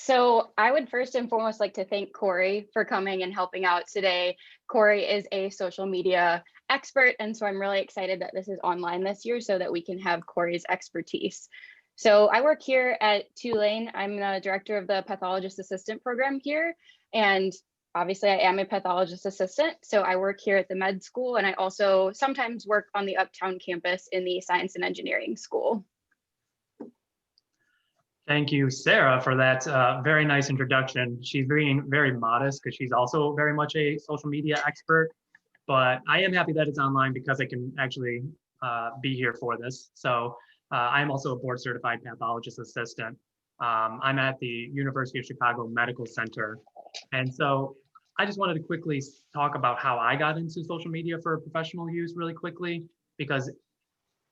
So I would first and foremost like to thank Corey for coming and helping out today. Corey is a social media expert, and so I'm really excited that this is online this year so that we can have Corey's expertise. So I work here at Tulane. I'm the director of the pathologist assistant program here, and obviously I am a pathologist assistant. So I work here at the med school, and I also sometimes work on the Uptown campus in the science and engineering school. Thank you, Sarah, for that very nice introduction. She's being very modest because she's also very much a social media expert, but I am happy that it's online because I can actually be here for this. So I'm also a board certified pathologist assistant. I'm at the University of Chicago Medical Center. And so I just wanted to quickly talk about how I got into social media for professional use really quickly, because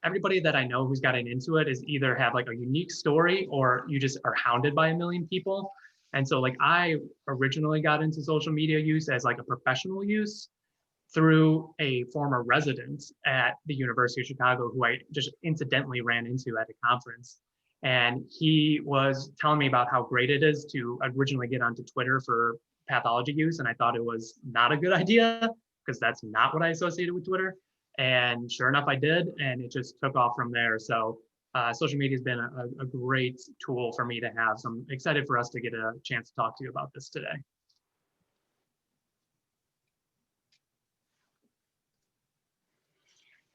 everybody that I know who's gotten into it is either have like a unique story or you just are hounded by a million people. And so like I originally got into social media use as like a professional use through a former resident at the University of Chicago who I just incidentally ran into at a conference. And he was telling me about how great it is to originally get onto Twitter for pathology use. And I thought it was not a good idea because that's not what I associated with Twitter. And sure enough, I did, and it just took off from there. So social media has been a great tool for me to have. So I'm excited for us to get a chance to talk to you about this today.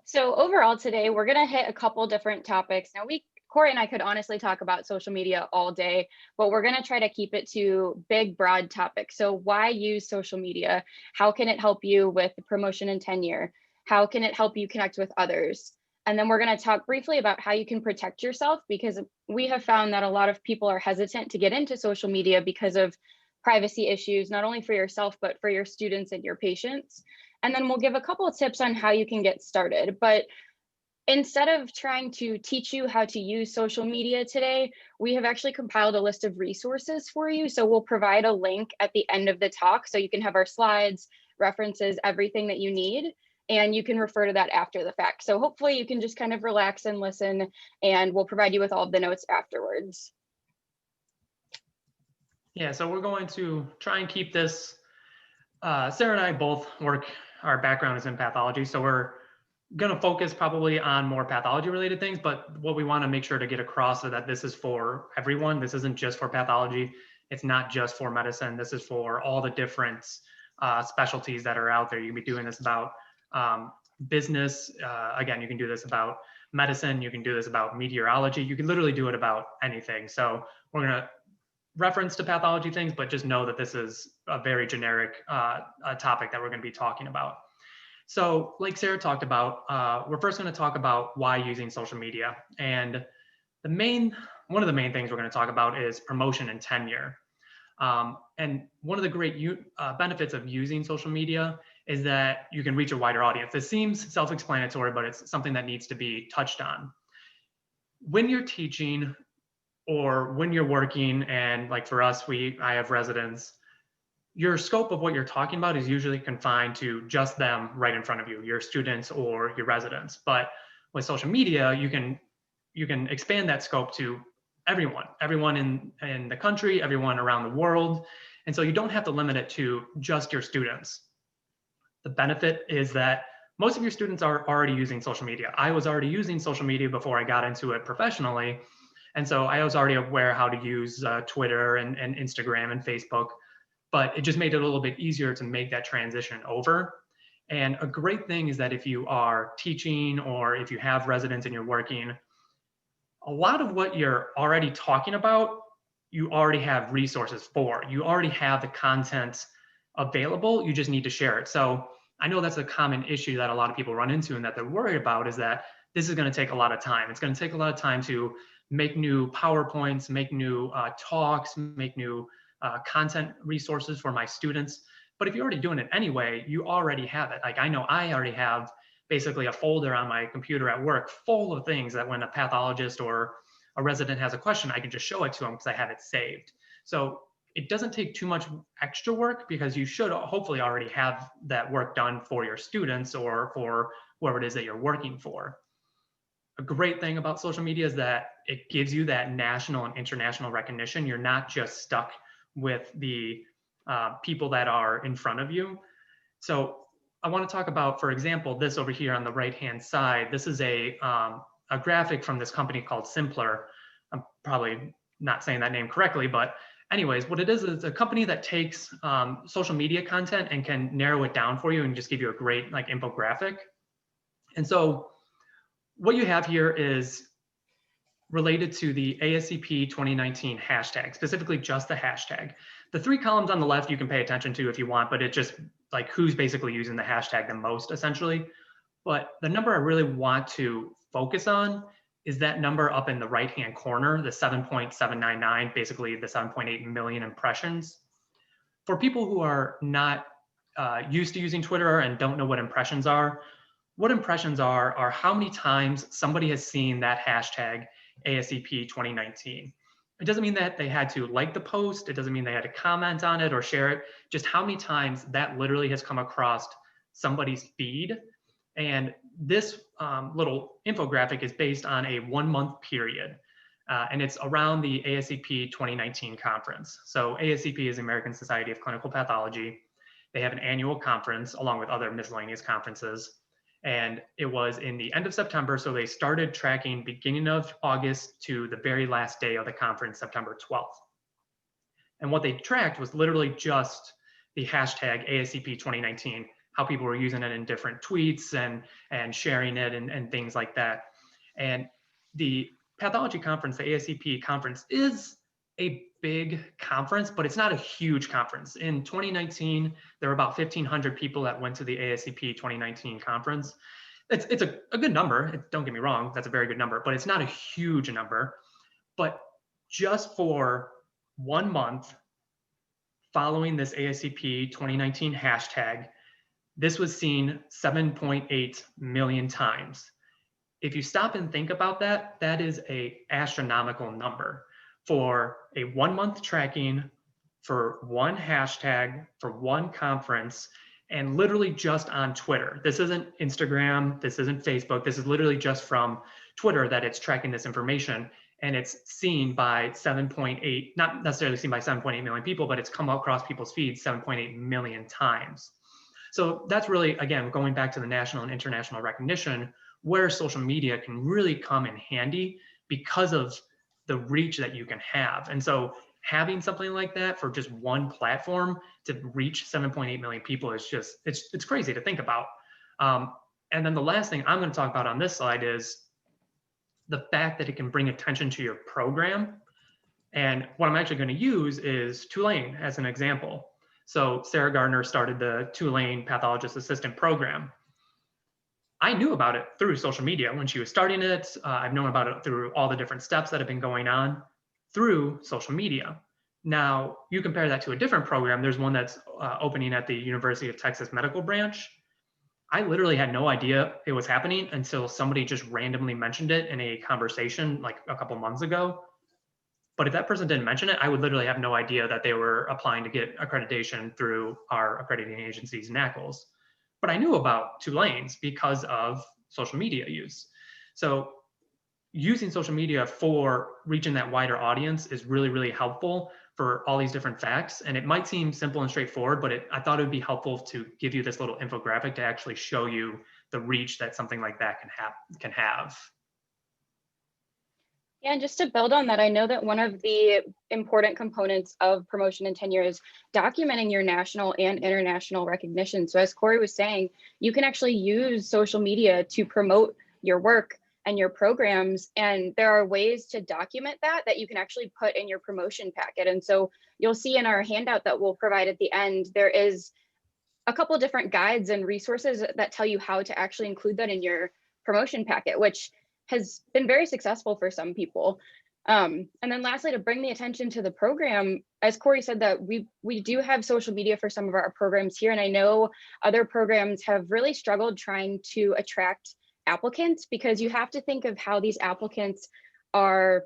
So overall today, we're going to hit a couple different topics. Now, Corey and I could honestly talk about social media all day, but we're going to try to keep it to big, broad topics. So why use social media? How can it help you with promotion and tenure? How can it help you connect with others? And then we're going to talk briefly about how you can protect yourself, because we have found that a lot of people are hesitant to get into social media because of privacy issues, not only for yourself, but for your students and your patients. And then we'll give a couple of tips on how you can get started. But instead of trying to teach you how to use social media today, we have actually compiled a list of resources for you. So we'll provide a link at the end of the talk so you can have our slides, references, everything that you need, and you can refer to that after the fact. So hopefully you can just kind of relax and listen, and we'll provide you with all of the notes afterwards. Yeah, so we're going to try and keep this. Sarah and I both our background is in pathology, so we're going to focus probably on more pathology related things, but what we want to make sure to get across is that this is for everyone. This isn't just for pathology. It's not just for medicine. This is for all the different specialties that are out there. You can be doing this about business. Again, you can do this about medicine. You can do this about meteorology. You can literally do it about anything. So we're going to reference to pathology things, but just know that this is a very generic topic that we're going to be talking about. So like Sarah talked about, we're first going to talk about why using social media. And one of the main things we're going to talk about is promotion and tenure. And one of the great benefits of using social media is that you can reach a wider audience. This seems self-explanatory, but it's something that needs to be touched on. When you're teaching or when you're working, and like for us, I have residents, your scope of what you're talking about is usually confined to just them right in front of you, your students or your residents. But with social media, you can expand that scope to everyone in the country, everyone around the world. And so you don't have to limit it to just your students. The benefit is that most of your students are already using social media. I was already using social media before I got into it professionally. And so I was already aware how to use Twitter and Instagram and Facebook, but it just made it a little bit easier to make that transition over. And a great thing is that if you are teaching or if you have residents and you're working, a lot of what you're already talking about, you already have resources for. You already have the content available, you just need to share it. So I know that's a common issue that a lot of people run into and that they're worried about, is that this is going to take a lot of time. It's going to take a lot of time to make new PowerPoints, make new talks, make new content resources for my students. But if you're already doing it anyway, you already have it. Like I know I already have basically a folder on my computer at work full of things that when a pathologist or a resident has a question, I can just show it to them because I have it saved. So it doesn't take too much extra work because you should hopefully already have that work done for your students or for whoever it is that you're working for. a great thing about social media is that it gives you that national and international recognition. You're not just stuck with the people that are in front of you. So I want to talk about, for example, this over here on the right-hand side. This is a graphic from this company called Simpler. I'm probably not saying that name correctly, but anyways, what it is a company that takes social media content and can narrow it down for you and just give you a great like infographic. And so what you have here is related to the ASCP 2019 hashtag, specifically just the hashtag. The 3 columns on the left you can pay attention to if you want, but it just like who's basically using the hashtag the most essentially. But the number I really want to focus on is that number up in the right-hand corner, the 7.799, basically the 7.8 million impressions. For people who are not used to using Twitter and don't know what impressions are how many times somebody has seen that hashtag ASCP 2019. It doesn't mean that they had to like the post. It doesn't mean they had to comment on it or share it. Just how many times that literally has come across somebody's feed. And this little infographic is based on a 1-month period. And it's around the ASCP 2019 conference. So ASCP is the American Society of Clinical Pathology. They have an annual conference along with other miscellaneous conferences. And it was in the end of September. So they started tracking beginning of August to the very last day of the conference, September 12th. And what they tracked was literally just the hashtag ASCP 2019, how people were using it in different tweets and sharing it and things like that. And the pathology conference, the ASCP conference, is a big conference, but it's not a huge conference. In 2019, there were about 1,500 people that went to the ASCP 2019 conference. It's a good number. Don't get me wrong, that's a very good number, but it's not a huge number. But just for 1 month following this ASCP 2019 hashtag, this was seen 7.8 million times. If you stop and think about that, that is an astronomical number for a 1 month tracking, for one hashtag, for one conference, and literally just on Twitter. This isn't Instagram, this isn't Facebook, this is literally just from Twitter that it's tracking this information, and it's seen by 7.8, not necessarily seen by 7.8 million people, but it's come across people's feeds 7.8 million times. So that's really, again, going back to the national and international recognition, where social media can really come in handy because of the reach that you can have. And so having something like that for just one platform to reach 7.8 million people is just, it's crazy to think about. And then the last thing I'm going to talk about on this slide is the fact that it can bring attention to your program. And what I'm actually going to use is Tulane as an example. So Sarah Gardner started the Tulane Pathologist Assistant Program. I knew about it through social media when she was starting it. I've known about it through all the different steps that have been going on through social media. Now, you compare that to a different program. There's one that's opening at the University of Texas Medical Branch. I literally had no idea it was happening until somebody just randomly mentioned it in a conversation like a couple months ago. But if that person didn't mention it, I would literally have no idea that they were applying to get accreditation through our accrediting agency's NACLs. But I knew about Tulane's because of social media use. So using social media for reaching that wider audience is really, really helpful for all these different facts. And it might seem simple and straightforward, but I thought it would be helpful to give you this little infographic to actually show you the reach that something like that can have. Yeah, and just to build on that, I know that one of the important components of promotion and tenure is documenting your national and international recognition. So as Corey was saying, you can actually use social media to promote your work and your programs. And there are ways to document that you can actually put in your promotion packet. And so you'll see in our handout that we'll provide at the end, there is a couple different guides and resources that tell you how to actually include that in your promotion packet, which has been very successful for some people. And then lastly, to bring the attention to the program, as Corey said, that we do have social media for some of our programs here. And I know other programs have really struggled trying to attract applicants because you have to think of how these applicants are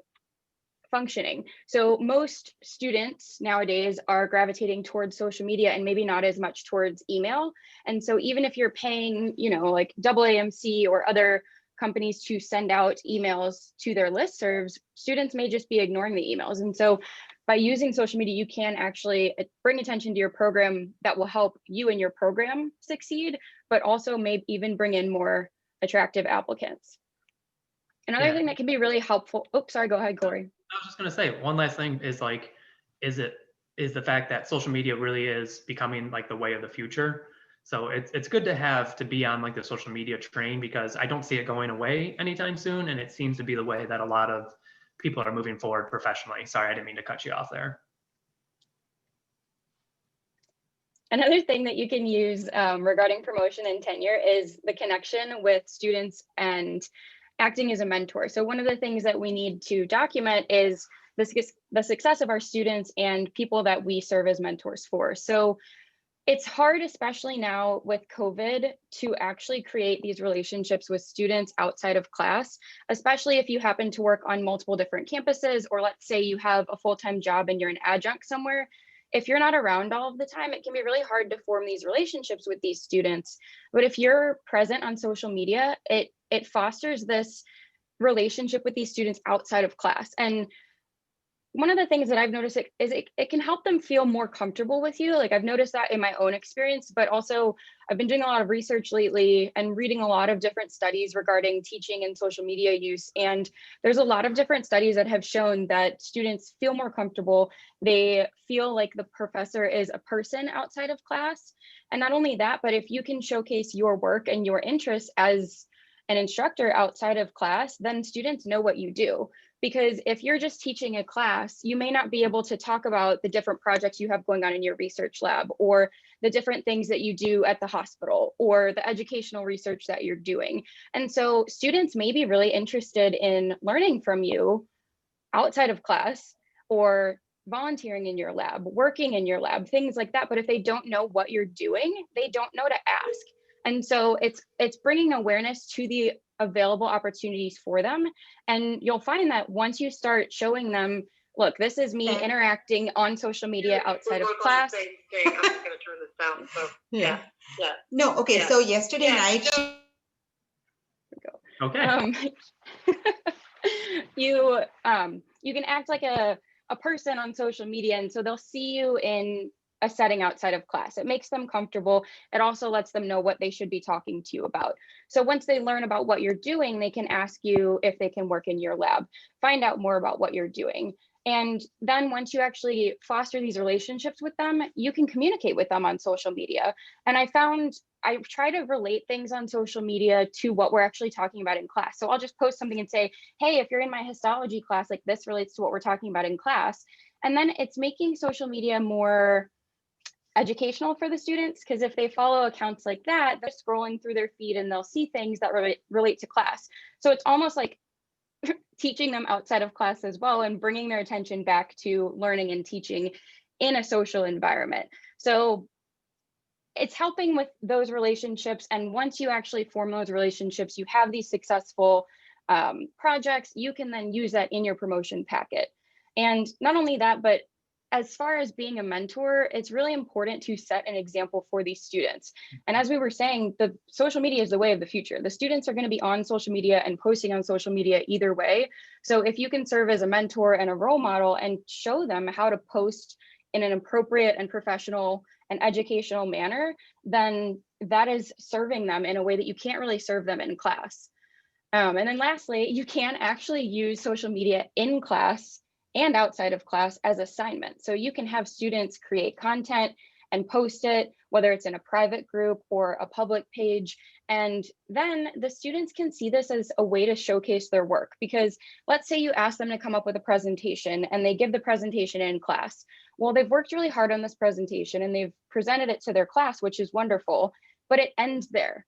functioning. So most students nowadays are gravitating towards social media and maybe not as much towards email. And so even if you're paying, like AAMC or other companies to send out emails to their listservs, students may just be ignoring the emails. And so by using social media, you can actually bring attention to your program that will help you and your program succeed, but also maybe even bring in more attractive applicants. Another thing that can be really helpful. Oh, sorry, go ahead, Corey. I was just going to say, one last thing is like, is the fact that social media really is becoming like the way of the future. So it's good to be on like the social media train, because I don't see it going away anytime soon. And it seems to be the way that a lot of people are moving forward professionally. Sorry, I didn't mean to cut you off there. Another thing that you can use regarding promotion and tenure is the connection with students and acting as a mentor. So one of the things that we need to document is the success of our students and people that we serve as mentors for. So it's hard, especially now with COVID, to actually create these relationships with students outside of class, especially if you happen to work on multiple different campuses, or let's say you have a full-time job and you're an adjunct somewhere. If you're not around all of the time, it can be really hard to form these relationships with these students. But if you're present on social media, it fosters this relationship with these students outside of class. And one of the things that I've noticed is it can help them feel more comfortable with you. Like I've noticed that in my own experience, but also I've been doing a lot of research lately and reading a lot of different studies regarding teaching and social media use. And there's a lot of different studies that have shown that students feel more comfortable. They feel like the professor is a person outside of class. And not only that, but if you can showcase your work and your interests as an instructor outside of class, then students know what you do. Because if you're just teaching a class, you may not be able to talk about the different projects you have going on in your research lab, or the different things that you do at the hospital, or the educational research that you're doing. And so students may be really interested in learning from you outside of class, or volunteering in your lab, working in your lab, things like that. But if they don't know what you're doing, they don't know to ask. And so it's bringing awareness to the available opportunities for them. And you'll find that once you start showing them, look, this is me interacting on social media outside of class. I'm just going to turn this down. So yeah. No, okay. Yeah. So yesterday night. Okay. You can act like a person on social media, and so they'll see you in a setting outside of class. It makes them comfortable. It also lets them know what they should be talking to you about. So once they learn about what you're doing, they can ask you if they can work in your lab, find out more about what you're doing. And then once you actually foster these relationships with them, you can communicate with them on social media. And I try to relate things on social media to what we're actually talking about in class. So I'll just post something and say, hey, if you're in my histology class, like this relates to what we're talking about in class. And then it's making social media more educational for the students, because if they follow accounts like that, they're scrolling through their feed and they'll see things that relate to class. So it's almost like teaching them outside of class as well, and bringing their attention back to learning and teaching in a social environment. So it's helping with those relationships. And once you actually form those relationships, you have these successful projects, you can then use that in your promotion packet. And not only that, but as far as being a mentor, it's really important to set an example for these students. And as we were saying, the social media is the way of the future. The students are going to be on social media and posting on social media either way. So if you can serve as a mentor and a role model and show them how to post in an appropriate and professional and educational manner, then that is serving them in a way that you can't really serve them in class. And then lastly, you can actually use social media in class and outside of class as assignments. So you can have students create content and post it, whether it's in a private group or a public page. And then the students can see this as a way to showcase their work. Because let's say you ask them to come up with a presentation and they give the presentation in class. Well, they've worked really hard on this presentation and they've presented it to their class, which is wonderful, but it ends there.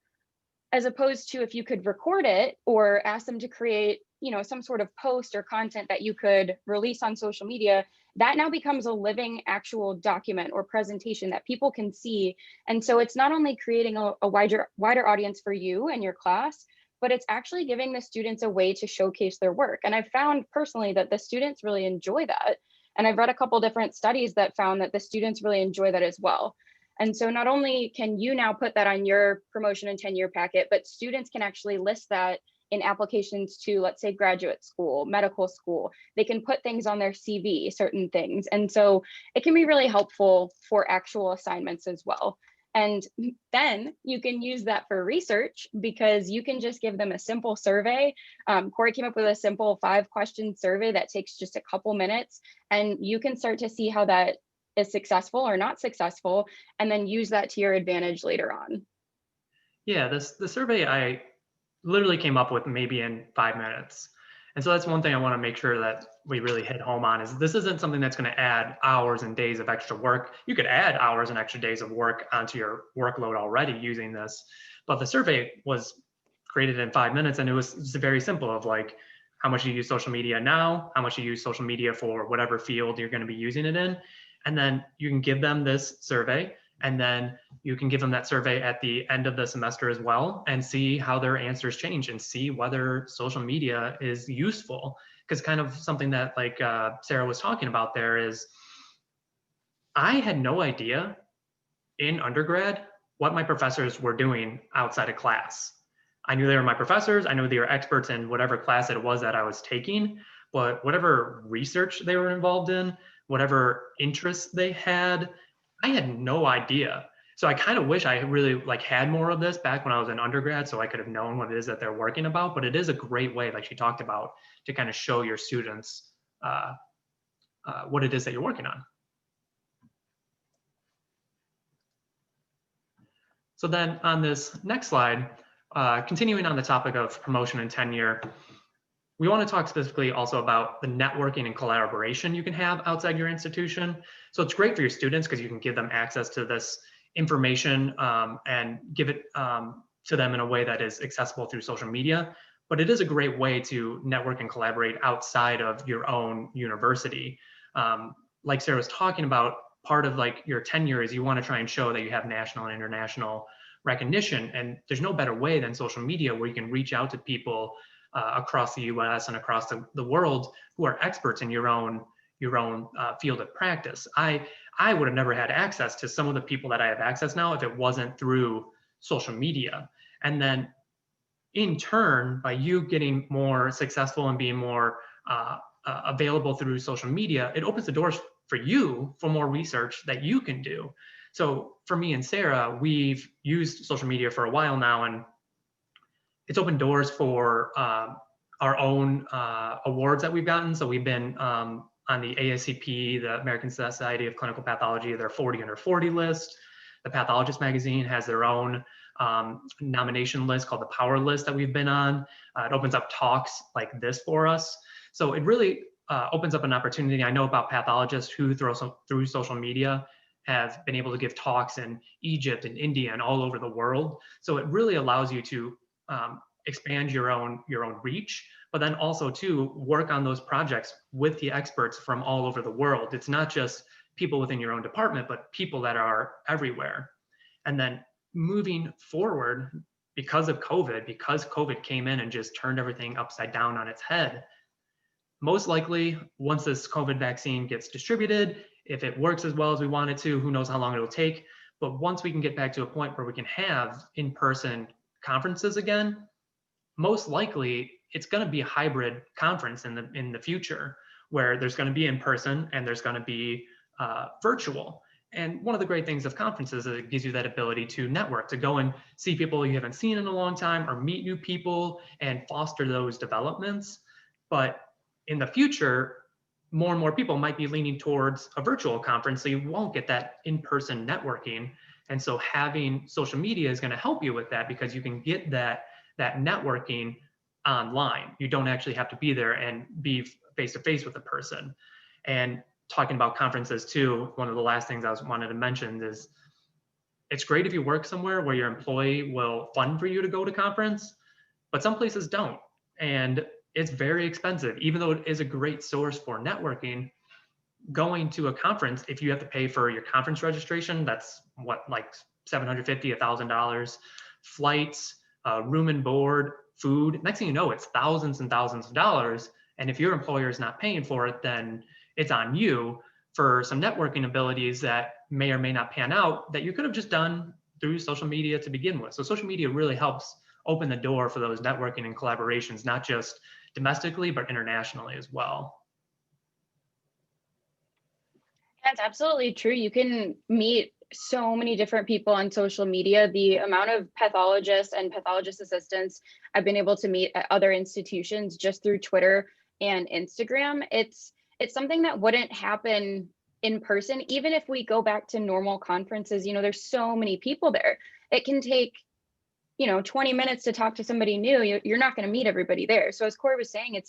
As opposed to if you could record it or ask them to create, some sort of post or content that you could release on social media, that now becomes a living actual document or presentation that people can see. And so it's not only creating a wider audience for you and your class, but it's actually giving the students a way to showcase their work. And I've found personally that the students really enjoy that. And I've read a couple different studies that found that the students really enjoy that as well. And so not only can you now put that on your promotion and tenure packet, but students can actually list that in applications to, let's say, graduate school, medical school. They can put things on their CV, certain things. And so it can be really helpful for actual assignments as well. And then you can use that for research, because you can just give them a simple survey. Corey came up with a simple 5-question survey that takes just a couple minutes, and you can start to see how that is successful or not successful, and then use that to your advantage later on. Yeah, the survey I literally came up with maybe in 5 minutes. And so that's one thing I want to make sure that we really hit home on, is this isn't something that's going to add hours and days of extra work. You could add hours and extra days of work onto your workload already using this. But the survey was created in 5 minutes, and it was just very simple of like, how much you use social media now, how much you use social media for whatever field you're going to be using it in. And then you can give them this survey, and then you can give them that survey at the end of the semester as well, and see how their answers change and see whether social media is useful. Because kind of something that like Sarah was talking about there is, I had no idea in undergrad what my professors were doing outside of class. I knew they were my professors. I knew they were experts in whatever class it was that I was taking, but whatever research they were involved in, whatever interests they had no idea. So I kind of wish I really like had more of this back when I was in undergrad, so I could have known what it is that they're working about. But it is a great way, like she talked about, to kind of show your students what it is that you're working on. So then on this next slide, continuing on the topic of promotion and tenure, we want to talk specifically also about the networking and collaboration you can have outside your institution. So it's great for your students because you can give them access to this information and give it to them in a way that is accessible through social media. But it is a great way to network and collaborate outside of your own university. Like Sarah was talking about, part of like your tenure is you want to try and show that you have national and international recognition. And there's no better way than social media, where you can reach out to people across the US and across the world who are experts in your own field of practice. I would have never had access to some of the people that I have access now if it wasn't through social media. And then in turn, by you getting more successful and being more available through social media, it opens the doors for you for more research that you can do. So for me and Sarah, we've used social media for a while now, and it's opened doors for our own awards that we've gotten. So we've been on the ASCP, the American Society of Clinical Pathology, their 40 under 40 list. The Pathologist magazine has their own nomination list called the Power List that we've been on. It opens up talks like this for us. So it really opens up an opportunity. I know about pathologists who through social media have been able to give talks in Egypt and India and all over the world. So it really allows you to expand your own reach, but then also to work on those projects with the experts from all over the world. It's not just people within your own department, but people that are everywhere. And then moving forward, because COVID came in and just turned everything upside down on its head, most likely once this COVID vaccine gets distributed, if it works as well as we want it to, who knows how long it'll take. But once we can get back to a point where we can have in-person conferences again, most likely it's going to be a hybrid conference in the future, where there's going to be in person and there's going to be virtual. And one of the great things of conferences is it gives you that ability to network, to go and see people you haven't seen in a long time, or meet new people and foster those developments. But in the future, more and more people might be leaning towards a virtual conference, so you won't get that in-person networking. And so having social media is going to help you with that, because you can get that networking online. You don't actually have to be there and be face-to-face with a person. And talking about conferences too, one of the last things I wanted to mention is, it's great if you work somewhere where your employee will fund for you to go to conference, but some places don't. And it's very expensive. Even though it is a great source for networking, going to a conference, if you have to pay for your conference registration, that's what, like $750, $1,000, flights, room and board, food. Next thing you know, it's thousands and thousands of dollars. And if your employer is not paying for it, then it's on you for some networking abilities that may or may not pan out that you could have just done through social media to begin with. So social media really helps open the door for those networking and collaborations, not just domestically, but internationally as well. That's absolutely true. You can meet so many different people on social media. The amount of pathologists and pathologist assistants I've been able to meet at other institutions just through Twitter and Instagram, it's something that wouldn't happen in person. Even if we go back to normal conferences, there's so many people there. It can take 20 minutes to talk to somebody new. You're not going to meet everybody there. So as Corey was saying,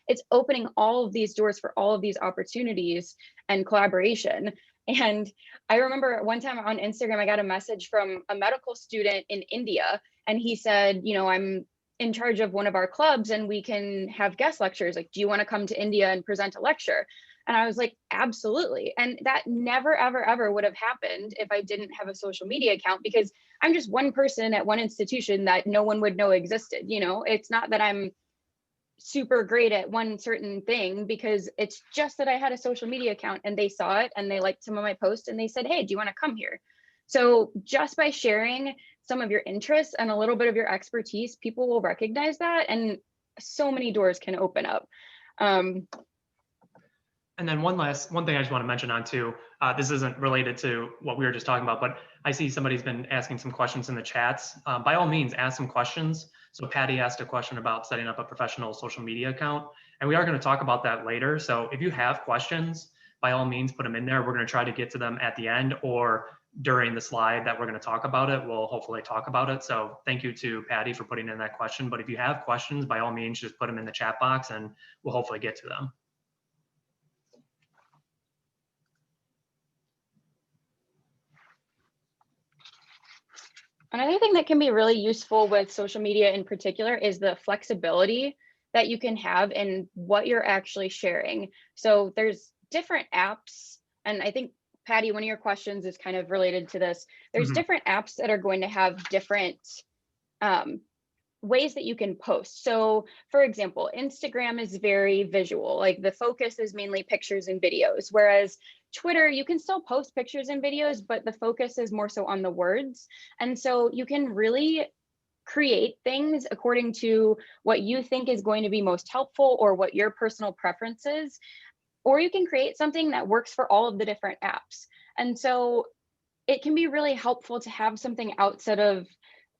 it's opening all of these doors for all of these opportunities and collaboration. And I remember one time on Instagram, I got a message from a medical student in India, and he said, I'm in charge of one of our clubs and we can have guest lectures. Like, do you want to come to India and present a lecture? And I was like, absolutely. And that never, ever, ever would have happened if I didn't have a social media account, because I'm just one person at one institution that no one would know existed. It's not that I'm super great at one certain thing, because it's just that I had a social media account and they saw it and they liked some of my posts and they said, hey, do you want to come here? So just by sharing some of your interests and a little bit of your expertise, people will recognize that, and so many doors can open up. And then one thing I just want to mention on too, this isn't related to what we were just talking about, but I see somebody's been asking some questions in the chats. By all means, ask some questions. So Patty asked a question about setting up a professional social media account, and we are going to talk about that later. So if you have questions, by all means, put them in there. We're going to try to get to them at the end or during the slide that we're going to talk about it. We'll hopefully talk about it. So thank you to Patty for putting in that question. But if you have questions, by all means, just put them in the chat box and we'll hopefully get to them. Another thing that can be really useful with social media in particular is the flexibility that you can have in what you're actually sharing. So there's different apps, and I think, Patty, one of your questions is kind of related to this. There's different apps that are going to have different ways that you can post. So for example, Instagram is very visual, like the focus is mainly pictures and videos, whereas Twitter, you can still post pictures and videos, but the focus is more so on the words. And so you can really create things according to what you think is going to be most helpful or what your personal preference is, or you can create something that works for all of the different apps. And so it can be really helpful to have something outside of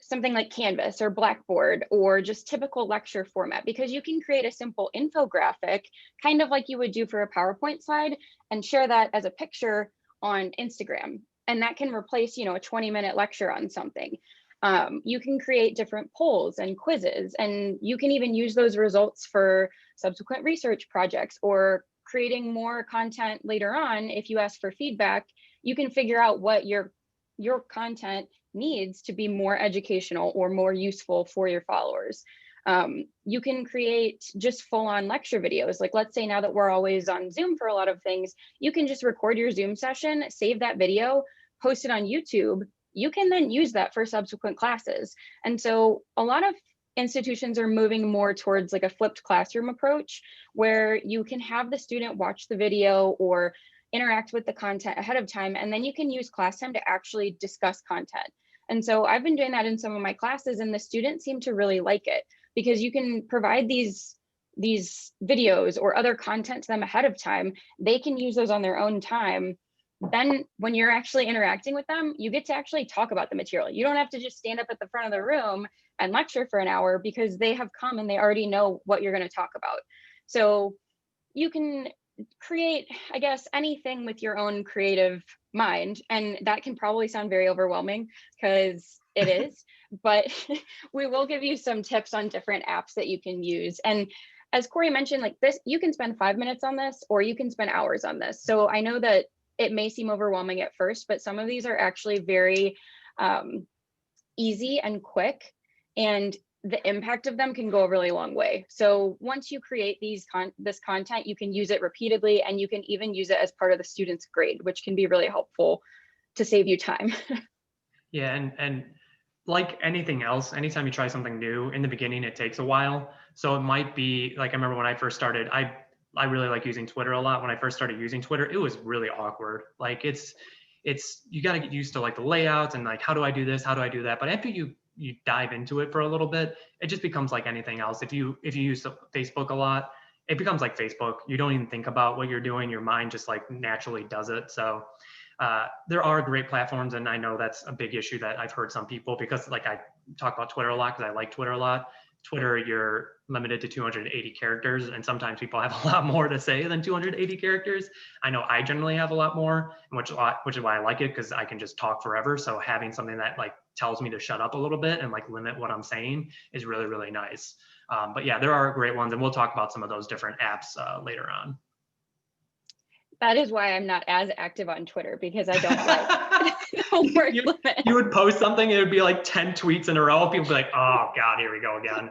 something like Canvas or Blackboard or just typical lecture format, because you can create a simple infographic, kind of like you would do for a PowerPoint slide, and share that as a picture on Instagram. And that can replace, a 20-minute lecture on something. You can create different polls and quizzes, and you can even use those results for subsequent research projects or creating more content later on. If you ask for feedback, you can figure out what your content needs to be more educational or more useful for your followers. You can create just full-on lecture videos. Like, let's say now that we're always on Zoom for a lot of things, you can just record your Zoom session, save that video, post it on YouTube. You can then use that for subsequent classes. And so a lot of institutions are moving more towards like a flipped classroom approach, where you can have the student watch the video or interact with the content ahead of time, and then you can use class time to actually discuss content. And so I've been doing that in some of my classes, and the students seem to really like it, because you can provide these videos or other content to them ahead of time. They can use those on their own time. Then when you're actually interacting with them, you get to actually talk about the material. You don't have to just stand up at the front of the room and lecture for an hour, because they have come and they already know what you're going to talk about. So you can create, I guess, anything with your own creative mind. And that can probably sound very overwhelming, because it is, but we will give you some tips on different apps that you can use. And as Corey mentioned, like this, you can spend 5 minutes on this, or you can spend hours on this. So I know that it may seem overwhelming at first, but some of these are actually very easy and quick, and the impact of them can go a really long way. So once you create this content, you can use it repeatedly, and you can even use it as part of the student's grade, which can be really helpful to save you time. Yeah, and like anything else, anytime you try something new, in the beginning, it takes a while. So it might be like, I remember when I first started, I really like using Twitter a lot. When I first started using Twitter, it was really awkward. Like it's you got to get used to like the layouts and like, how do I do this? How do I do that? But after you you dive into it for a little bit, it just becomes like anything else. If you use Facebook a lot, it becomes like Facebook. You don't even think about what you're doing. Your mind just like naturally does it. So there are great platforms, and I know that's a big issue that I've heard some people, because like I talk about Twitter a lot because I like Twitter a lot. Twitter, you're limited to 280 characters, and sometimes people have a lot more to say than 280 characters. I know I generally have a lot more, which is why I like it, because I can just talk forever. So having something that like tells me to shut up a little bit and like limit what I'm saying is really, really nice. But yeah, there are great ones, and we'll talk about some of those different apps later on. That is why I'm not as active on Twitter, because I don't like the word limit. You would post something, it would be like 10 tweets in a row. People would be like, oh God, here we go again.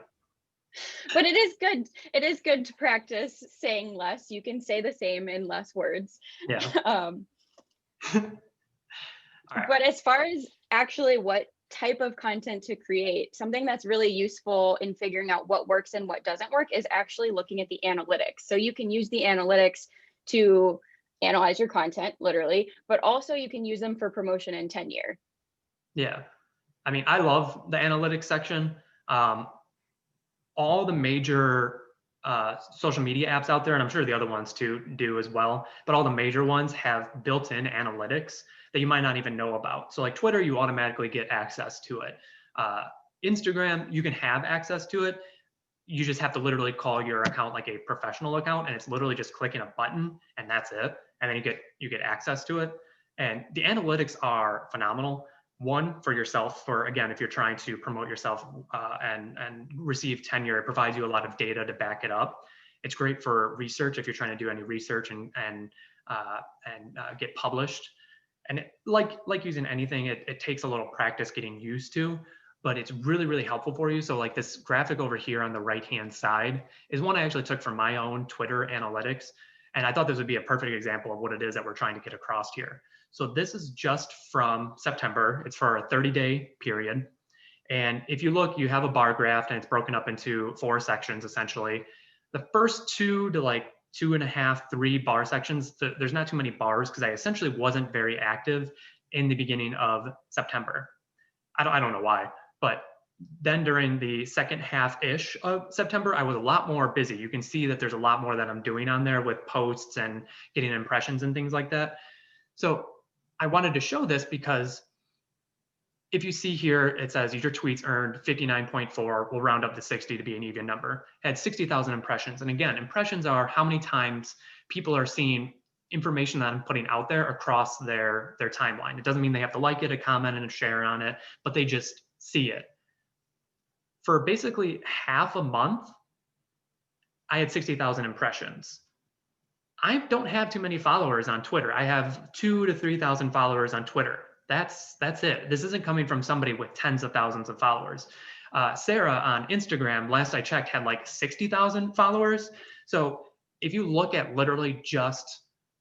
But it is good. It is good to practice saying less. You can say the same in less words. Yeah. Right. But as far as actually what type of content to create, something that's really useful in figuring out what works and what doesn't work is actually looking at the analytics. So you can use the analytics to analyze your content, literally, but also you can use them for promotion and tenure. Yeah. I mean, I love the analytics section. All the major social media apps out there, and I'm sure the other ones too do as well, but all the major ones have built-in analytics that you might not even know about. So like Twitter, you automatically get access to it. Instagram, you can have access to it. You just have to literally call your account like a professional account, and it's literally just clicking a button and that's it. And then you get access to it. And the analytics are phenomenal. One, for yourself, for again, if you're trying to promote yourself and receive tenure, it provides you a lot of data to back it up. It's great for research if you're trying to do any research and get published. And like using anything, it takes a little practice getting used to, but it's really, really helpful for you. So like this graphic over here on the right-hand side is one I actually took from my own Twitter analytics. And I thought this would be a perfect example of what it is that we're trying to get across here. So this is just from September. It's for a 30-day period. And if you look, you have a bar graph, and it's broken up into 4 sections, essentially. The first 2 to like 2.5, 3 bar sections, there's not too many bars because I essentially wasn't very active in the beginning of September. I don't know why, but then during the second half-ish of September, I was a lot more busy. You can see that there's a lot more that I'm doing on there with posts and getting impressions and things like that. So I wanted to show this because if you see here, it says your tweets earned 59.4, we'll round up to 60 to be an even number, had 60,000 impressions. And again, impressions are how many times people are seeing information that I'm putting out there across their timeline. It doesn't mean they have to like it, a comment, and a share on it, but they just see it. For basically half a month, I had 60,000 impressions. I don't have too many followers on Twitter. I have 2,000 to 3,000 followers on Twitter. That's it. This isn't coming from somebody with tens of thousands of followers. Sarah on Instagram, last I checked, had like 60,000 followers. So if you look at literally just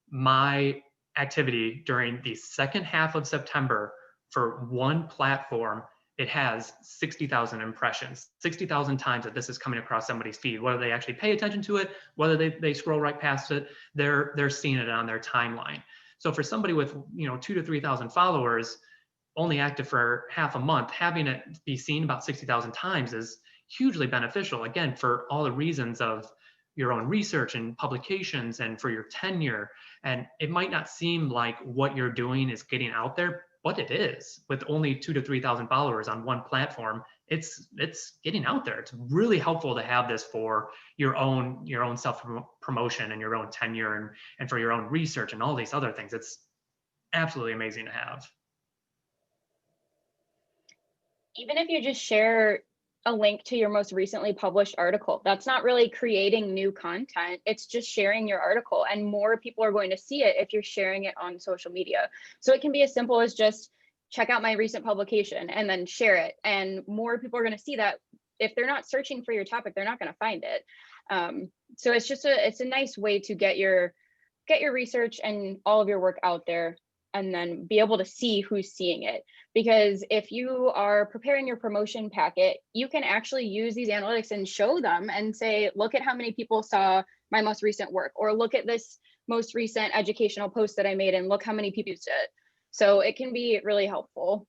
my activity during the second half of September for one platform, it has 60,000 impressions, 60,000 times that this is coming across somebody's feed. Whether they actually pay attention to it, whether they scroll right past it, they're seeing it on their timeline. So for somebody with 2,000 to 3,000 followers, only active for half a month, having it be seen about 60,000 times is hugely beneficial. Again, for all the reasons of your own research and publications and for your tenure. And it might not seem like what you're doing is getting out there, but it is. With only 2,000 to 3,000 followers on one platform, it's getting out there. It's really helpful to have this for your own self promotion and your own tenure and for your own research and all these other things. It's absolutely amazing to have. Even if you just share a link to your most recently published article, that's not really creating new content. It's just sharing your article, and more people are going to see it if you're sharing it on social media. So it can be as simple as just check out my recent publication and then share it. And more people are going to see that. If they're not searching for your topic, they're not going to find it. So it's just it's a nice way to get your research and all of your work out there, and then be able to see who's seeing it. Because if you are preparing your promotion packet, you can actually use these analytics and show them and say, look at how many people saw my most recent work, or look at this most recent educational post that I made and look how many people used it. So it can be really helpful.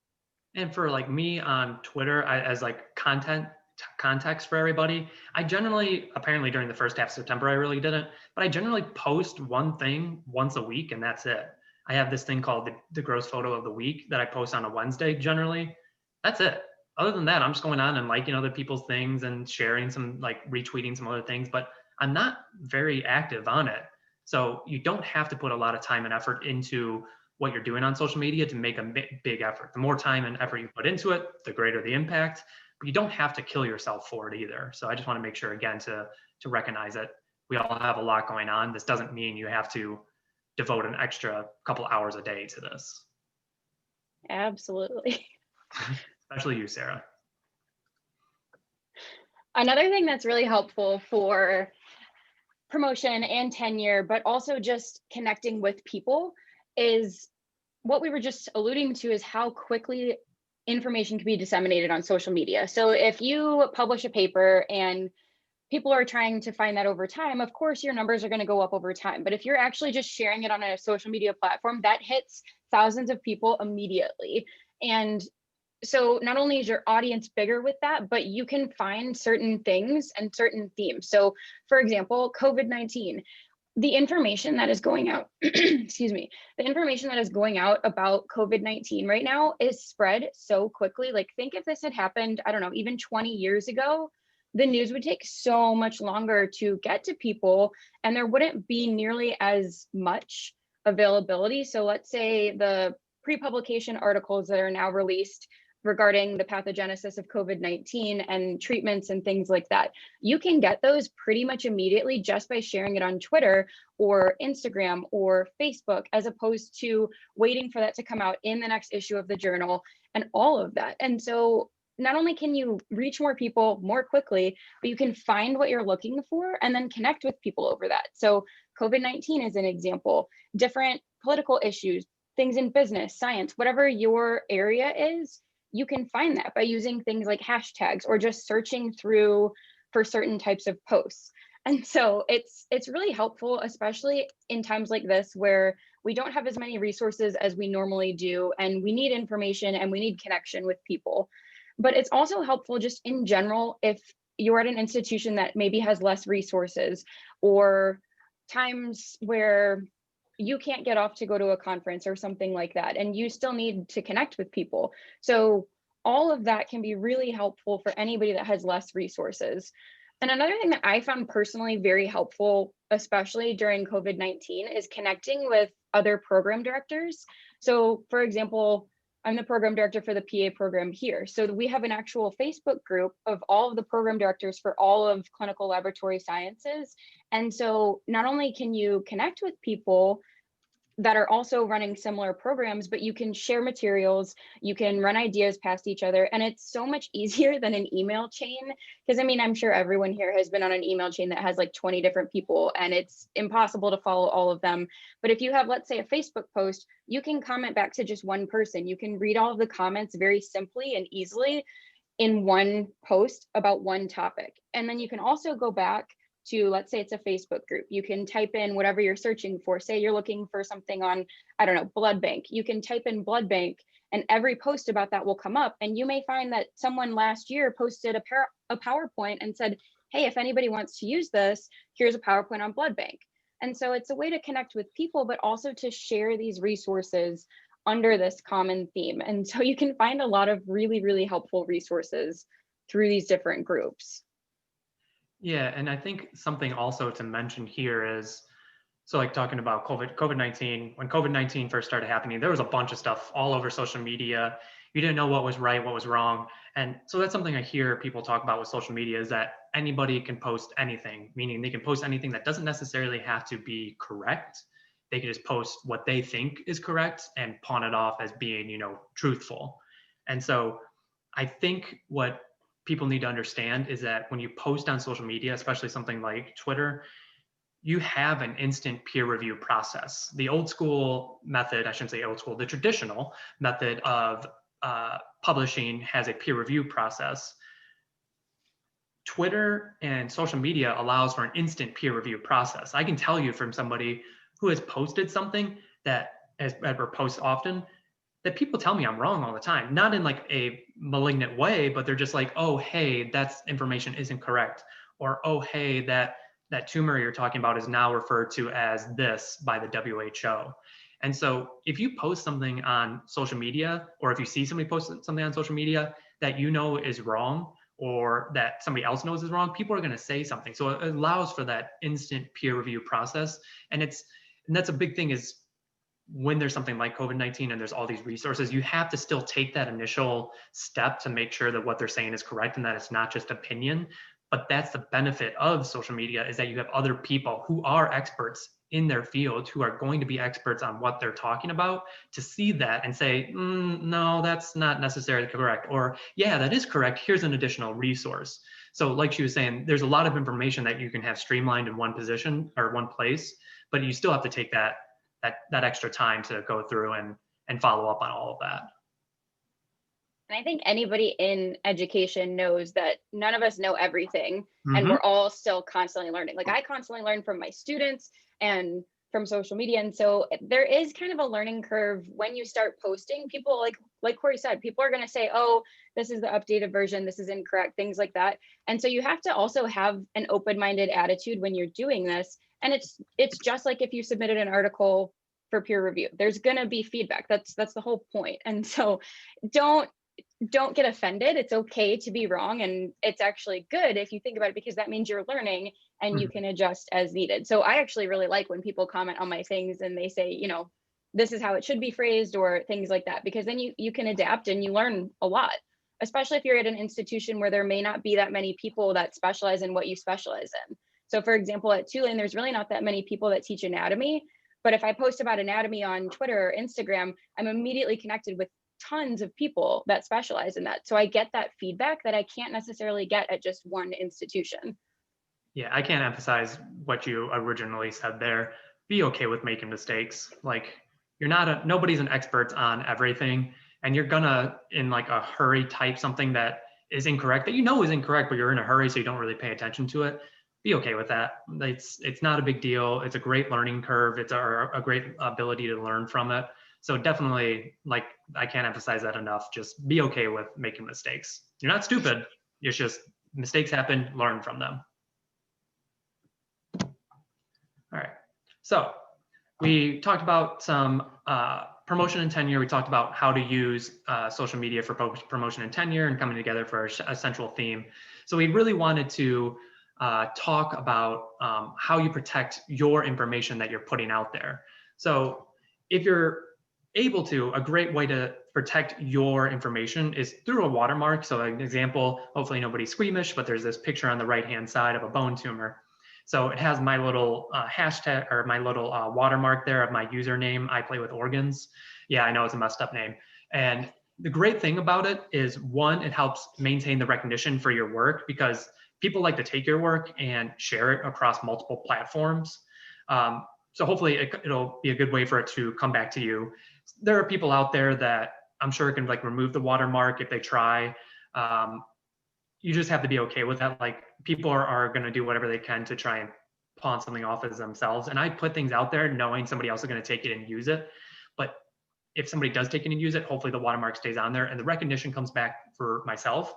And for like me on Twitter, as like context for everybody, I generally, apparently during the first half of September, I really didn't, but I generally post one thing once a week and that's it. I have this thing called the gross photo of the week that I post on a Wednesday generally. That's it. Other than that, I'm just going on and liking other people's things and sharing some, like retweeting some other things, but I'm not very active on it. So you don't have to put a lot of time and effort into what you're doing on social media to make a big effort. The more time and effort you put into it, the greater the impact, but you don't have to kill yourself for it either. So I just want to make sure, again, to recognize that we all have a lot going on. This doesn't mean you have to devote an extra couple hours a day to this. Absolutely. Especially you, Sarah. Another thing that's really helpful for promotion and tenure, but also just connecting with people, is what we were just alluding to, is how quickly information can be disseminated on social media. So if you publish a paper and people are trying to find that over time, of course your numbers are going to go up over time. But if you're actually just sharing it on a social media platform, that hits thousands of people immediately. And so not only is your audience bigger with that, but you can find certain things and certain themes. So for example, COVID-19, the information that is going out, excuse me, the information that is going out about COVID-19 right now is spread so quickly. Like, think if this had happened, I don't know, even 20 years ago, the news would take so much longer to get to people and there wouldn't be nearly as much availability. So let's say the pre-publication articles that are now released regarding the pathogenesis of COVID-19 and treatments and things like that, you can get those pretty much immediately just by sharing it on Twitter or Instagram or Facebook, as opposed to waiting for that to come out in the next issue of the journal and all of that. And so not only can you reach more people more quickly, but you can find what you're looking for and then connect with people over that. So COVID-19 is an example, different political issues, things in business, science, whatever your area is, you can find that by using things like hashtags or just searching through for certain types of posts. And so it's really helpful, especially in times like this where we don't have as many resources as we normally do, and we need information and we need connection with people. But it's also helpful just in general if you're at an institution that maybe has less resources, or times where you can't get off to go to a conference or something like that, and you still need to connect with people. So all of that can be really helpful for anybody that has less resources. And another thing that I found personally very helpful, especially during COVID-19, is connecting with other program directors. So for example, I'm the program director for the PA program here. So we have an actual Facebook group of all of the program directors for all of clinical laboratory sciences. And so not only can you connect with people that are also running similar programs, but you can share materials, you can run ideas past each other. And it's so much easier than an email chain. Because I mean, I'm sure everyone here has been on an email chain that has like 20 different people and it's impossible to follow all of them. But if you have, let's say, a Facebook post, you can comment back to just one person. You can read all of the comments very simply and easily in one post about one topic. And then you can also go back to, let's say it's a Facebook group. You can type in whatever you're searching for. Say you're looking for something on, I don't know, blood bank. You can type in blood bank and every post about that will come up. And you may find that someone last year posted a PowerPoint and said, hey, if anybody wants to use this, here's a PowerPoint on blood bank. And so it's a way to connect with people, but also to share these resources under this common theme. And so you can find a lot of really, really helpful resources through these different groups. Yeah, and I think something also to mention here is, so like talking about COVID-19, when COVID-19 first started happening, there was a bunch of stuff all over social media. You didn't know what was right, what was wrong. And so that's something I hear people talk about with social media, is that anybody can post anything, meaning they can post anything that doesn't necessarily have to be correct. They can just post what they think is correct and pawn it off as being, you know, truthful. And so I think what people need to understand is that when you post on social media, especially something like Twitter, you have an instant peer review process. The old school method, I shouldn't say old school, the traditional method of publishing has a peer review process. Twitter and social media allows for an instant peer review process. I can tell you from somebody who has posted something that has ever posts often, that people tell me I'm wrong all the time, not in like a malignant way, but they're just like, oh, hey, that's information isn't correct. Or, oh, hey, that tumor you're talking about is now referred to as this by the WHO. And so if you post something on social media, or if you see somebody post something on social media that you know is wrong, or that somebody else knows is wrong, people are going to say something. So it allows for that instant peer review process. And that's a big thing, is when there's something like COVID-19 and there's all these resources, you have to still take that initial step to make sure that what they're saying is correct and that it's not just opinion. But that's the benefit of social media, is that you have other people who are experts in their field, who are going to be experts on what they're talking about, to see that and say, no, that's not necessarily correct. Or, yeah, that is correct. Here's an additional resource. So like she was saying, there's a lot of information that you can have streamlined in one position or one place, but you still have to take that extra time to go through and follow up on all of that. And I think anybody in education knows that none of us know everything, and we're all still constantly learning. Like I constantly learn from my students and from social media. And so there is kind of a learning curve when you start posting. People, like Corey said, people are going to say, oh, this is the updated version, this is incorrect, things like that. And so you have to also have an open-minded attitude when you're doing this. And it's just like if you submitted an article for peer review, there's going to be feedback. That's the whole point. And so don't get offended. It's okay to be wrong. And it's actually good if you think about it, because that means you're learning and you can adjust as needed. So I actually really like when people comment on my things and they say, you know, this is how it should be phrased or things like that, because then you can adapt and you learn a lot, especially if you're at an institution where there may not be that many people that specialize in what you specialize in. So for example, at Tulane, there's really not that many people that teach anatomy, but if I post about anatomy on Twitter or Instagram, I'm immediately connected with tons of people that specialize in that. So I get that feedback that I can't necessarily get at just one institution. Yeah, I can't emphasize what you originally said there. Be okay with making mistakes. Like nobody's an expert on everything, and you're gonna, in like a hurry, type something that is incorrect, that you know is incorrect, but you're in a hurry, so you don't really pay attention to it. Be okay with that. It's not a big deal. It's a great learning curve. It's a great ability to learn from it. So definitely, like, I can't emphasize that enough. Just be okay with making mistakes. You're not stupid. It's just mistakes happen, learn from them. All right. So we talked about some promotion and tenure. We talked about how to use social media for promotion and tenure and coming together for a central theme. So we really wanted to talk about how you protect your information that you're putting out there. So if you're able to, a great way to protect your information is through a watermark. So an example, hopefully nobody's squeamish, but there's this picture on the right-hand side of a bone tumor. So it has my little hashtag, or my little watermark there of my username, I Play With Organs. Yeah, I know it's a messed up name. And the great thing about it is, one, it helps maintain the recognition for your work, because people like to take your work and share it across multiple platforms. So hopefully it'll be a good way for it to come back to you. There are people out there that I'm sure can like remove the watermark if they try. You just have to be okay with that. Like, people are going to do whatever they can to try and pawn something off as themselves. And I put things out there knowing somebody else is going to take it and use it. But if somebody does take it and use it, hopefully the watermark stays on there and the recognition comes back for myself.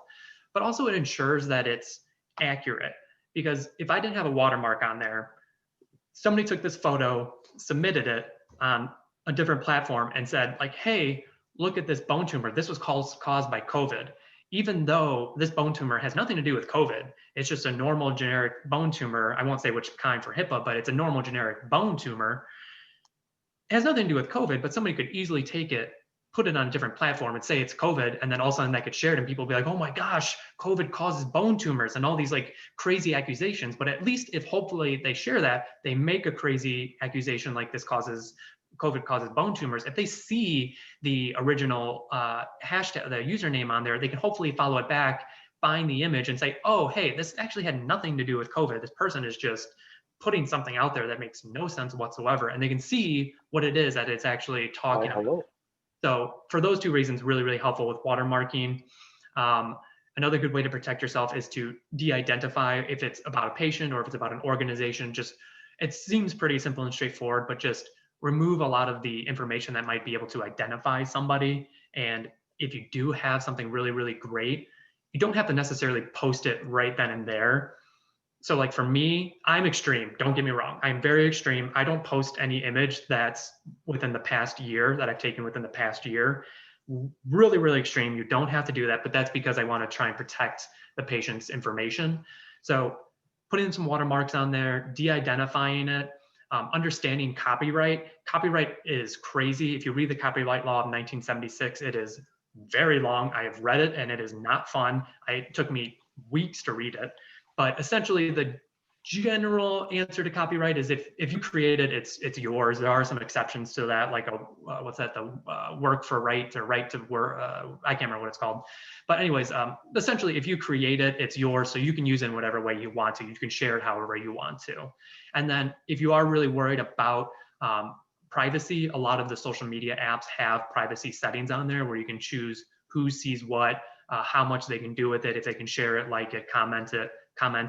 But also it ensures that it's accurate, because if I didn't have a watermark on there, somebody took this photo, submitted it on a different platform and said like, hey, look at this bone tumor. This was caused by COVID. Even though this bone tumor has nothing to do with COVID, it's just a normal generic bone tumor. I won't say which kind for HIPAA, but it's a normal generic bone tumor. It has nothing to do with COVID, but somebody could easily take it, put it on a different platform and say it's COVID, and then all of a sudden that gets shared and people will be like, oh my gosh, COVID causes bone tumors, and all these like crazy accusations. But at least if hopefully they share that, they make a crazy accusation like COVID causes bone tumors. If they see the original hashtag, the username on there, they can hopefully follow it back, find the image and say, oh, hey, this actually had nothing to do with COVID. This person is just putting something out there that makes no sense whatsoever. And they can see what it is that it's actually talking about. So for those two reasons, really, really helpful with watermarking. Another good way to protect yourself is to de-identify if it's about a patient or if it's about an organization. Just, it seems pretty simple and straightforward, but just remove a lot of the information that might be able to identify somebody. And if you do have something really, really great, you don't have to necessarily post it right then and there. So like for me, I'm extreme. Don't get me wrong. I'm very extreme. I don't post any image that's within the past year that I've taken within the past year. Really, really extreme. You don't have to do that, but that's because I want to try and protect the patient's information. So putting some watermarks on there, de-identifying it, understanding copyright. Copyright is crazy. If you read the copyright law of 1976, it is very long. I have read it and it is not fun. It took me weeks to read it. But essentially the general answer to copyright is if you create it, it's yours. There are some exceptions to that, like what's that, the work for right or right to work, I can't remember what it's called. But anyways, essentially if you create it, it's yours, so you can use it in whatever way you want to. You can share it however you want to. And then if you are really worried about privacy, a lot of the social media apps have privacy settings on there where you can choose who sees what, how much they can do with it, if they can share it, like it, comment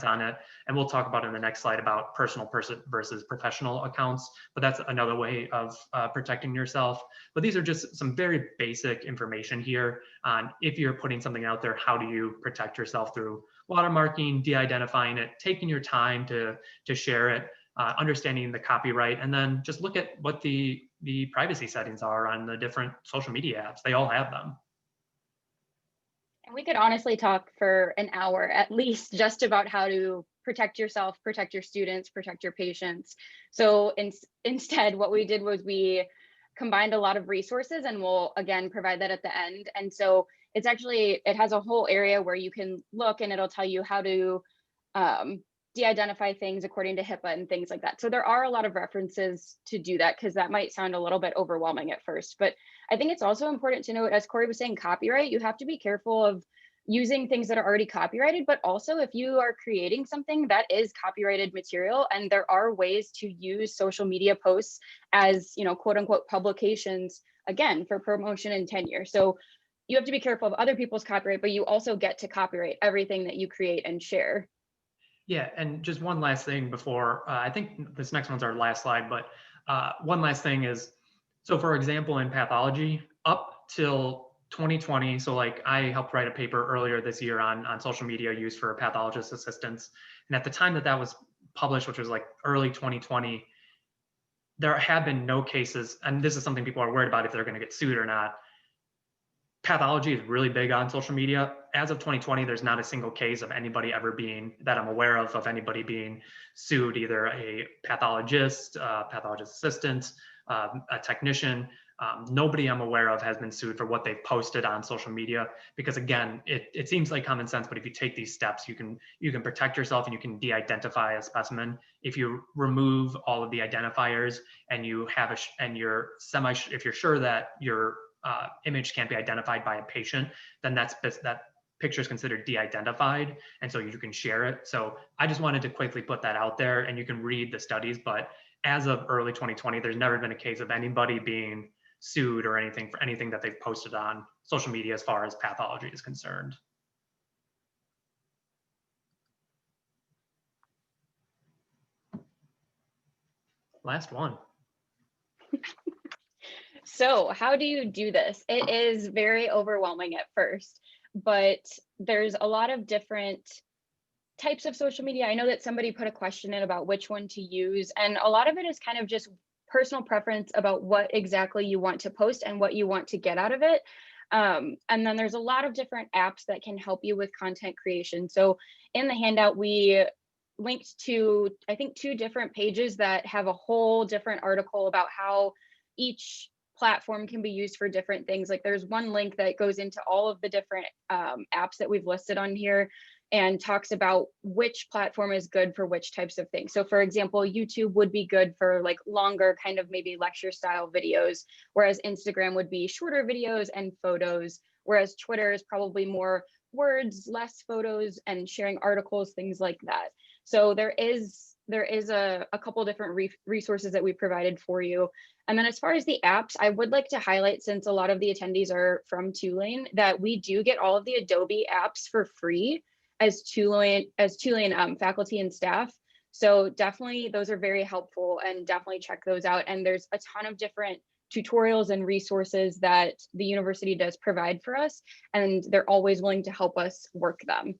on it. And we'll talk about in the next slide about personal versus professional accounts, but that's another way of protecting yourself. But these are just some very basic information here on if you're putting something out there, how do you protect yourself through watermarking, de-identifying it, taking your time to share it, understanding the copyright, and then just look at what the privacy settings are on the different social media apps. They all have them. And we could honestly talk for an hour at least just about how to protect yourself, protect your students, protect your patients. So instead, what we did was we combined a lot of resources, and we'll again provide that at the end. And so it's actually, it has a whole area where you can look and it'll tell you how to de-identify things according to HIPAA and things like that. So there are a lot of references to do that, because that might sound a little bit overwhelming at first. But I think it's also important to note, as Corey was saying, copyright, you have to be careful of using things that are already copyrighted, but also if you are creating something that is copyrighted material, and there are ways to use social media posts as, you know, quote unquote publications, again, for promotion and tenure. So you have to be careful of other people's copyright, but you also get to copyright everything that you create and share. Yeah, and just one last thing before, I think this next one's our last slide, but one last thing is, so for example, in pathology, up till 2020, so like I helped write a paper earlier this year on social media use for pathologist assistants. And at the time that was published, which was like early 2020, there have been no cases, and this is something people are worried about if they're going to get sued or not. Pathology is really big on social media. As of 2020, there's not a single case of anybody ever being, that I'm aware of anybody being sued, either a pathologist, pathologist assistant, a technician. Nobody I'm aware of has been sued for what they've posted on social media, because again, it seems like common sense, but if you take these steps, you can protect yourself and you can de-identify a specimen. If you remove all of the identifiers and you have if you're sure that your image can't be identified by a patient, then that picture is considered de-identified, and so you can share it. So I just wanted to quickly put that out there, and you can read the studies, but as of early 2020, there's never been a case of anybody being sued or anything for anything that they've posted on social media as far as pathology is concerned. Last one. So how do you do this? It is very overwhelming at first, but there's a lot of different types of social media. I know that somebody put a question in about which one to use, and a lot of it is kind of just personal preference about what exactly you want to post and what you want to get out of it. And then there's a lot of different apps that can help you with content creation. So in the handout, we linked to, I think, 2 different pages that have a whole different article about how each platform can be used for different things. Like there's one link that goes into all of the different apps that we've listed on here and talks about which platform is good for which types of things. So for example, YouTube would be good for like longer kind of maybe lecture style videos, whereas Instagram would be shorter videos and photos, whereas Twitter is probably more words, less photos, and sharing articles, things like that. So there is a couple different resources that we provided for you. And then as far as the apps, I would like to highlight, since a lot of the attendees are from Tulane, that we do get all of the Adobe apps for free as Tulane faculty and staff. So definitely those are very helpful, and definitely check those out. And there's a ton of different tutorials and resources that the university does provide for us, and they're always willing to help us work them.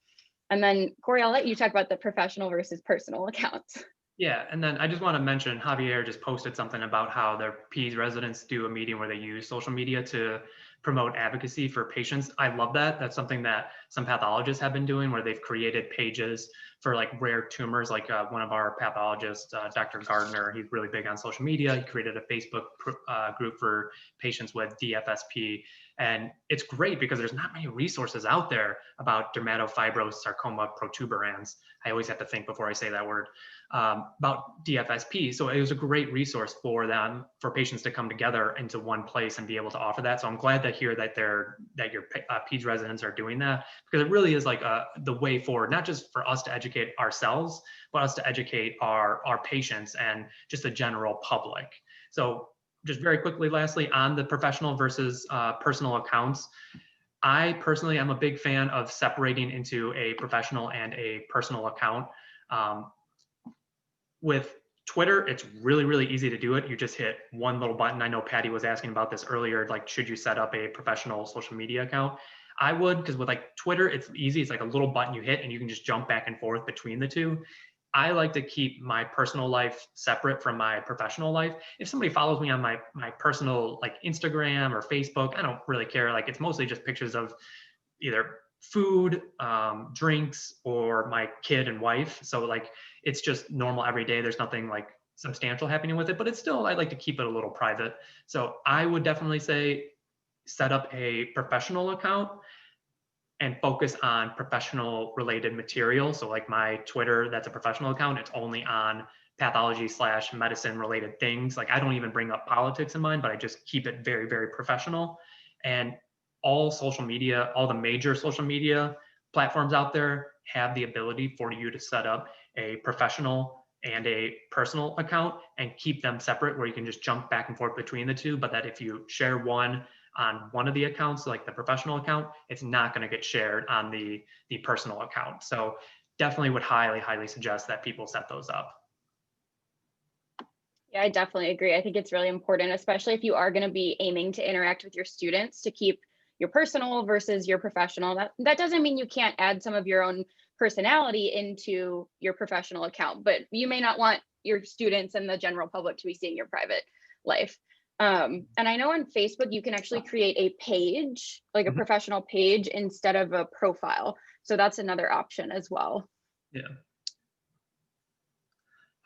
And then Corey, I'll let you talk about the professional versus personal accounts. Yeah, and then I just want to mention Javier just posted something about how their PEDS residents do a meeting where they use social media to promote advocacy for patients. I love that. That's something that some pathologists have been doing, where they've created pages for like rare tumors. Like one of our pathologists, Dr. Gardner, he's really big on social media. He created a Facebook group for patients with DFSP. And it's great because there's not many resources out there about dermatofibrosarcoma protuberans. I always have to think before I say that word, about DFSP. So it was a great resource for them, for patients to come together into one place and be able to offer that. So I'm glad to hear that your PEDS residents are doing that, because it really is like the way forward, not just for us to educate ourselves, but us to educate our patients and just the general public. So just very quickly, lastly, on the professional versus personal accounts, I personally am a big fan of separating into a professional and a personal account. With Twitter, it's really, really easy to do it. You just hit one little button. I know Patty was asking about this earlier, like, should you set up a professional social media account? I would, because with like Twitter, it's easy. It's like a little button you hit and you can just jump back and forth between the two. I like to keep my personal life separate from my professional life. If somebody follows me on my personal like Instagram or Facebook, I don't really care. Like, it's mostly just pictures of either food, drinks, or my kid and wife. So like, it's just normal every day. There's nothing like substantial happening with it, but it's still, I like to keep it a little private. So I would definitely say set up a professional account and focus on professional related material. So like my Twitter, that's a professional account. It's only on pathology/medicine related things. Like, I don't even bring up politics in mine, but I just keep it very, very professional. And all social media, all the major social media platforms out there have the ability for you to set up a professional and a personal account and keep them separate, where you can just jump back and forth between the two. But that if you share one on one of the accounts, like the professional account, it's not going to get shared on the personal account. So definitely would highly, highly suggest that people set those up. Yeah, I definitely agree. I think it's really important, especially if you are going to be aiming to interact with your students, to keep your personal versus your professional. That doesn't mean you can't add some of your own personality into your professional account, but you may not want your students and the general public to be seeing your private life. And I know on Facebook, you can actually create a page, like a professional page, instead of a profile. So that's another option as well. Yeah.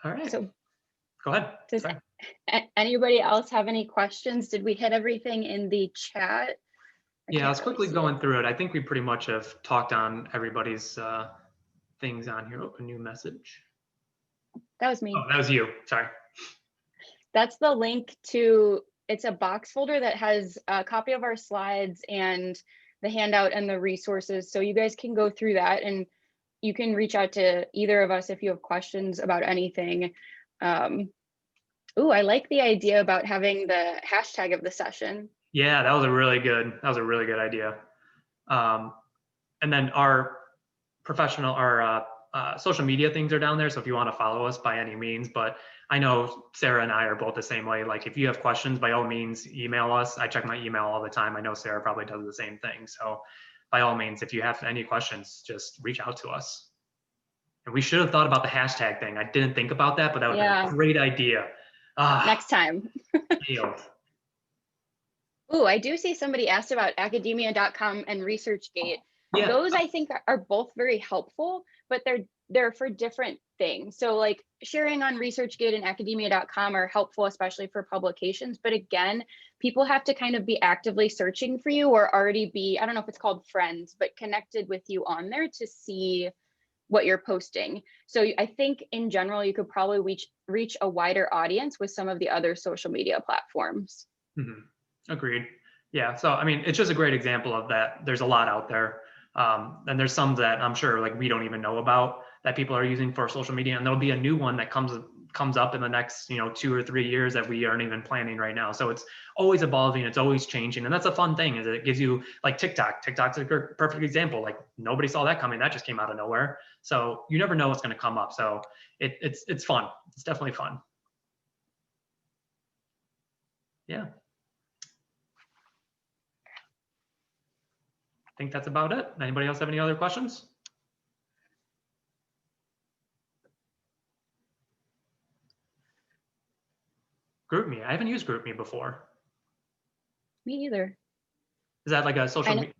All right. So go ahead. Does anybody else have any questions? Did we hit everything in the chat? Yeah, I was quickly going through it. I think we pretty much have talked on everybody's things on here. Oh, a new message. That was me. Oh, that was you. Sorry. That's the link to, it's a box folder that has a copy of our slides and the handout and the resources. So you guys can go through that, and you can reach out to either of us if you have questions about anything. Ooh, I like the idea about having the hashtag of the session. Yeah, that was a really good idea. And then our social media things are down there. So if you want to follow us, by any means, but I know Sarah and I are both the same way. Like, if you have questions, by all means, email us. I check my email all the time. I know Sarah probably does the same thing. So by all means, if you have any questions, just reach out to us. And we should have thought about the hashtag thing. I didn't think about that, but that would be a great idea. Next time. Ooh, I do see somebody asked about academia.com and ResearchGate. Yeah. Those I think are both very helpful, but they're for different things. So like sharing on ResearchGate and academia.com are helpful, especially for publications. But again, people have to kind of be actively searching for you, or already be, I don't know if it's called friends, but connected with you on there to see what you're posting. So I think in general, you could probably reach a wider audience with some of the other social media platforms. Mm-hmm. Agreed. Yeah. So, I mean, it's just a great example of that. There's a lot out there. And there's some that I'm sure like we don't even know about that people are using for social media. And there'll be a new one that comes comes up in the next, 2 or 3 years that we aren't even planning right now. So it's always evolving, it's always changing. And that's a fun thing, is it gives you like TikTok. TikTok's a perfect example. Like nobody saw that coming. That just came out of nowhere. So you never know what's going to come up. So it's fun. It's definitely fun. Yeah. I think that's about it. Anybody else have any other questions? GroupMe. I haven't used GroupMe before. Me either. Is that like a social media?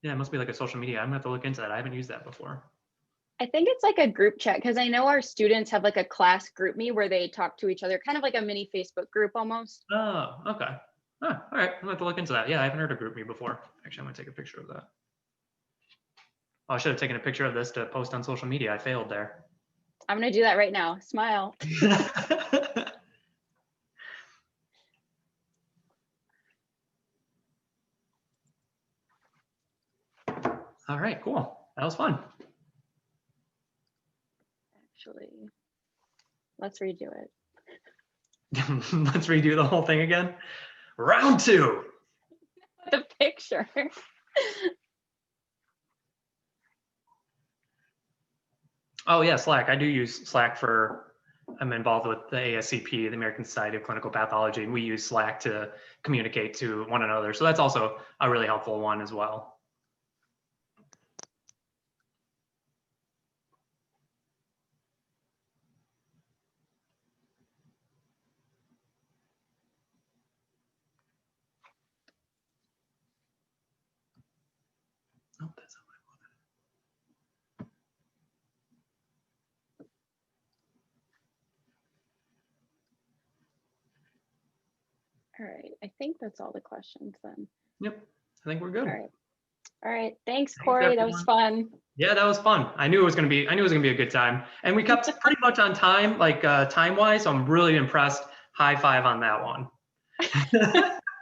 Yeah, it must be like a social media. I'm gonna have to look into that. I haven't used that before. I think it's like a group chat, because I know our students have like a class GroupMe where they talk to each other, kind of like a mini Facebook group almost. Oh, okay. All right. I'm gonna have to look into that. Yeah, I haven't heard of GroupMe before. Actually, I'm gonna take a picture of that. Oh, I should have taken a picture of this to post on social media. I failed there. I'm gonna do that right now. Smile. All right, cool. That was fun. Actually, let's redo it. Let's redo the whole thing again. Round 2. The picture. Oh yeah, Slack. I do use Slack I'm involved with the ASCP, the American Society of Clinical Pathology, and we use Slack to communicate to one another. So that's also a really helpful one as well. Oh, that's not what All right. I think that's all the questions then. Yep, I think we're good. All right. All right. Thanks, Thanks, Corey. That was fun. Yeah, that was fun. I knew it was gonna be a good time. And we kept pretty much on time, like time-wise. So I'm really impressed. High five on that one.